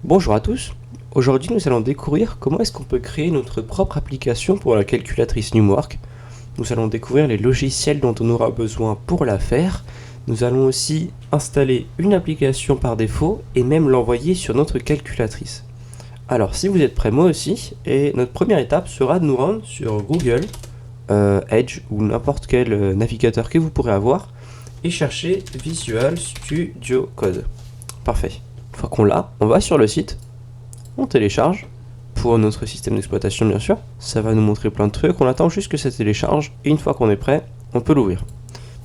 Bonjour à tous, aujourd'hui nous allons découvrir comment est-ce qu'on peut créer notre propre application pour la calculatrice Numwork. Nous allons découvrir les logiciels dont on aura besoin pour la faire. Nous allons aussi installer une application par défaut et même l'envoyer sur notre calculatrice. Alors si vous êtes prêts, moi aussi, et notre première étape sera de nous rendre sur Google, Edge ou n'importe quel navigateur que vous pourrez avoir et chercher Visual Studio Code. Parfait. Une fois qu'on l'a, on va sur le site, on télécharge, pour notre système d'exploitation bien sûr, ça va nous montrer plein de trucs, on attend juste que ça télécharge, et une fois qu'on est prêt, on peut l'ouvrir.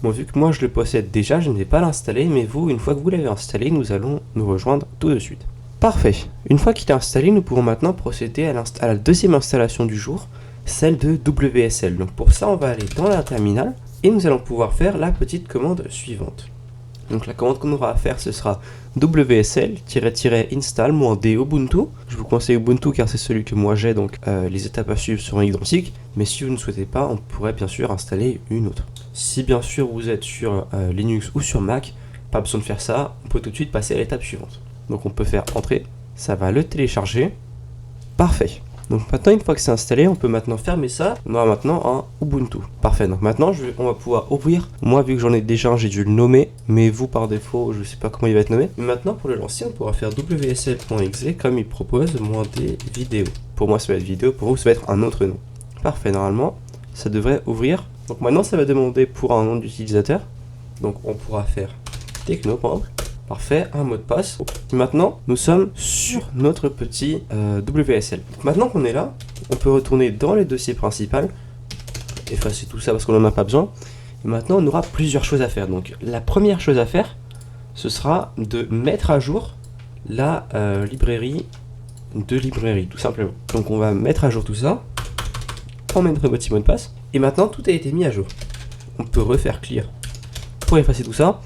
Bon, vu que moi je le possède déjà, je ne vais pas l'installer, mais vous, une fois que vous l'avez installé, nous allons nous rejoindre tout de suite. Parfait, une fois qu'il est installé, nous pouvons maintenant procéder à la deuxième installation du jour, celle de WSL. Donc pour ça, on va aller dans la terminale, et nous allons pouvoir faire la petite commande suivante. Donc la commande qu'on aura à faire, ce sera wsl-install -d Ubuntu. Je vous conseille Ubuntu car c'est celui que moi j'ai, donc les étapes à suivre seront identiques. Mais si vous ne souhaitez pas, on pourrait bien sûr installer une autre. Si bien sûr vous êtes sur Linux ou sur Mac, pas besoin de faire ça, on peut tout de suite passer à l'étape suivante. Donc on peut faire entrer, ça va le télécharger. Parfait. Donc maintenant, une fois que c'est installé, on peut maintenant fermer ça. On aura maintenant un Ubuntu. Parfait, donc maintenant on va pouvoir ouvrir. Moi, vu que j'en ai déjà un, j'ai dû le nommer. Mais vous, par défaut, je ne sais pas comment il va être nommé. Mais maintenant, pour le lancer, on pourra faire wsl.exe comme il propose, -d vidéo. Pour moi, ça va être vidéo, pour vous, ça va être un autre nom. Parfait, normalement, ça devrait ouvrir. Donc maintenant, ça va demander pour un nom d'utilisateur. Donc on pourra faire techno, par exemple. Parfait, un mot de passe. Maintenant, nous sommes sur notre petit WSL. Donc maintenant qu'on est là, on peut retourner dans les dossiers principaux, effacer tout ça parce qu'on n'en a pas besoin. Et maintenant, on aura plusieurs choses à faire. Donc la première chose à faire, ce sera de mettre à jour la librairie de librairie, tout simplement. Donc on va mettre à jour tout ça, on met notre petit mot de passe, et maintenant tout a été mis à jour. On peut refaire clear pour effacer tout ça.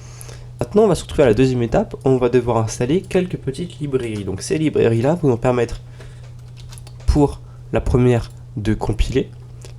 Maintenant, on va se retrouver à la deuxième étape, on va devoir installer quelques petites librairies. Donc ces librairies-là vont nous permettre, pour la première, de compiler,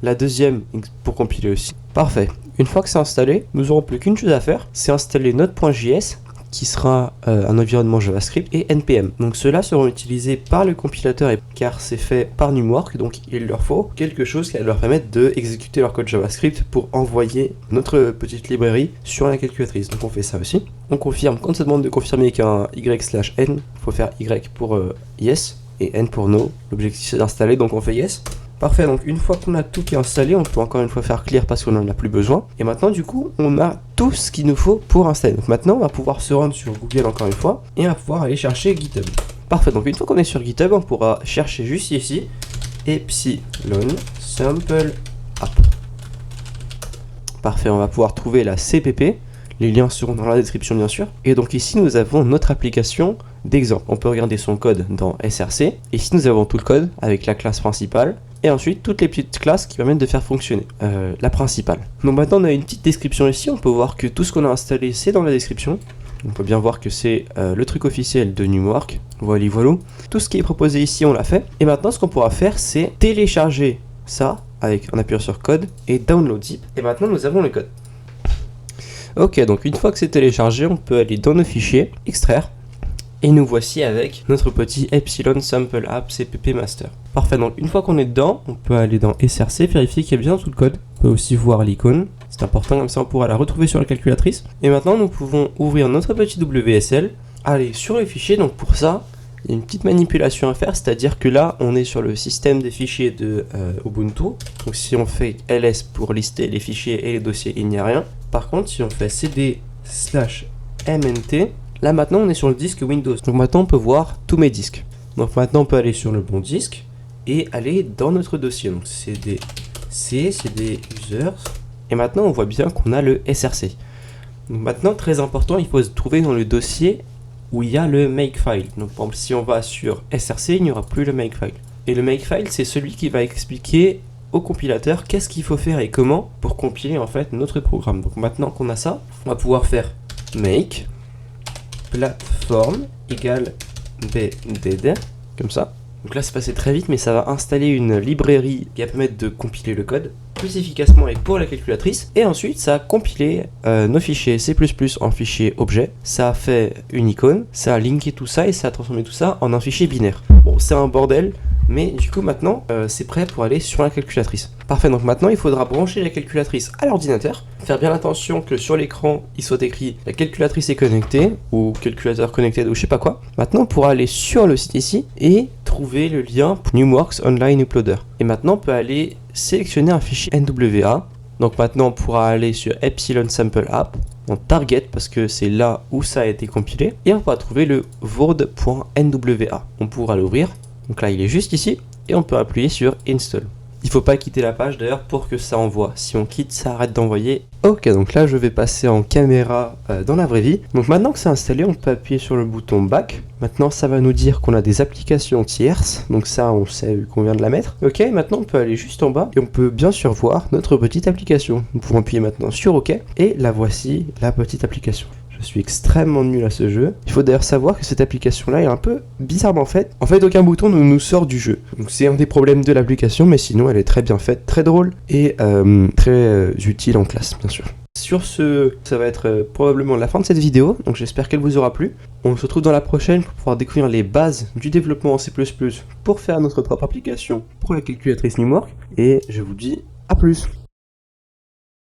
la deuxième pour compiler aussi. Parfait. Une fois que c'est installé, nous n'aurons plus qu'une chose à faire, c'est installer Node.js, qui sera un environnement JavaScript, et NPM. Donc ceux-là seront utilisés par le compilateur car c'est fait par Numwork, donc il leur faut quelque chose qui va leur permettre d'exécuter leur code JavaScript pour envoyer notre petite librairie sur la calculatrice. Donc on fait ça aussi. On confirme, quand ça demande de confirmer qu'un y/n, il faut faire y pour yes et n pour no. L'objectif c'est d'installer, donc on fait yes. Parfait, donc une fois qu'on a tout qui est installé, on peut encore une fois faire clear parce qu'on n'en a plus besoin. Et maintenant du coup, on a tout ce qu'il nous faut pour installer. Donc maintenant, on va pouvoir se rendre sur Google encore une fois et on va pouvoir aller chercher GitHub. Parfait, donc une fois qu'on est sur GitHub, on pourra chercher juste ici Epsilon Sample App. Parfait, on va pouvoir trouver la CPP. Les liens seront dans la description bien sûr. Et donc ici, nous avon notre application d'exemple. On peut regarder son code dans SRC. Ici, nous avons tout le code avec la classe principale. Et ensuite, toutes les petites classes qui permettent de faire fonctionner la principale. Donc maintenant, on a une petite description ici. On peut voir que tout ce qu'on a installé, c'est dans la description. On peut bien voir que c'est le truc officiel de Numwork. Voilà, voilà. Tout ce qui est proposé ici, on l'a fait. Et maintenant, ce qu'on pourra faire, c'est télécharger ça avec en appuyant sur code et download zip. Et maintenant, nous avons le code. Ok, donc une fois que c'est téléchargé, on peut aller dans nos fichiers, extraire. Et nous voici avec notre petit Epsilon Sample App CPP Master. Parfait, donc une fois qu'on est dedans, on peut aller dans SRC, vérifier qu'il y a bien tout le code. On peut aussi voir l'icône, c'est important, comme ça on pourra la retrouver sur la calculatrice. Et maintenant nous pouvons ouvrir notre petit WSL, aller sur le fichier, donc pour ça, il y a une petite manipulation à faire, c'est-à-dire que là, on est sur le système des fichiers de Ubuntu. Donc si on fait ls pour lister les fichiers et les dossiers, il n'y a rien. Par contre, si on fait cd/mnt, là maintenant on est sur le disque Windows. Donc maintenant on peut voir tous mes disques. Donc maintenant on peut aller sur le bon disque et aller dans notre dossier. Donc cd users. Et maintenant on voit bien qu'on a le src. Donc maintenant, très important, il faut se trouver dans le dossier où il y a le makefile. Donc par exemple, si on va sur src, il n'y aura plus le makefile. Et le makefile, c'est celui qui va expliquer au compilateur qu'est-ce qu'il faut faire et comment pour compiler en fait notre programme. Donc maintenant qu'on a ça, on va pouvoir faire make platform égale bdd, comme ça. Donc là c'est passé très vite, mais ça va installer une librairie qui va permettre de compiler le code. plus efficacement et pour la calculatrice. Et ensuite, ça a compilé nos fichiers C++ en fichier objet. Ça a fait une icône, ça a linké tout ça et ça a transformé tout ça en un fichier binaire. Bon, c'est un bordel, mais du coup maintenant c'est prêt pour aller sur la calculatrice. Parfait, donc maintenant il faudra brancher la calculatrice à l'ordinateur, faire bien attention que sur l'écran il soit écrit la calculatrice est connectée ou calculateur connecté ou je sais pas quoi. Maintenant on pourra aller sur le site ici et trouver le lien pour Numworks Online Uploader. Et maintenant on peut aller sélectionner un fichier NWA. Donc maintenant on pourra aller sur Epsilon Sample App, en target parce que c'est là où ça a été compilé, et on pourra trouver le word.nwa. On pourra l'ouvrir. Donc là, il est juste ici et on peut appuyer sur Install. Il ne faut pas quitter la page d'ailleurs pour que ça envoie. Si on quitte, ça arrête d'envoyer. Ok, donc là, je vais passer en caméra dans la vraie vie. Donc maintenant que c'est installé, on peut appuyer sur le bouton Back. Maintenant, ça va nous dire qu'on a des applications tierces. Donc ça, on sait qu'on vient de la mettre. Ok, maintenant, on peut aller juste en bas et on peut bien sûr voir notre petite application. Nous pouvons appuyer maintenant sur OK et la voici, la petite application. Je suis extrêmement nul à ce jeu. Il faut d'ailleurs savoir que cette application-là est un peu bizarrement faite. En fait, aucun bouton ne nous sort du jeu. Donc c'est un des problèmes de l'application, mais sinon elle est très bien faite, très drôle et très utile en classe, bien sûr. Sur ce, ça va être probablement la fin de cette vidéo, donc j'espère qu'elle vous aura plu. On se retrouve dans la prochaine pour pouvoir découvrir les bases du développement en C++ pour faire notre propre application pour la calculatrice Numworks. Et je vous dis à plus.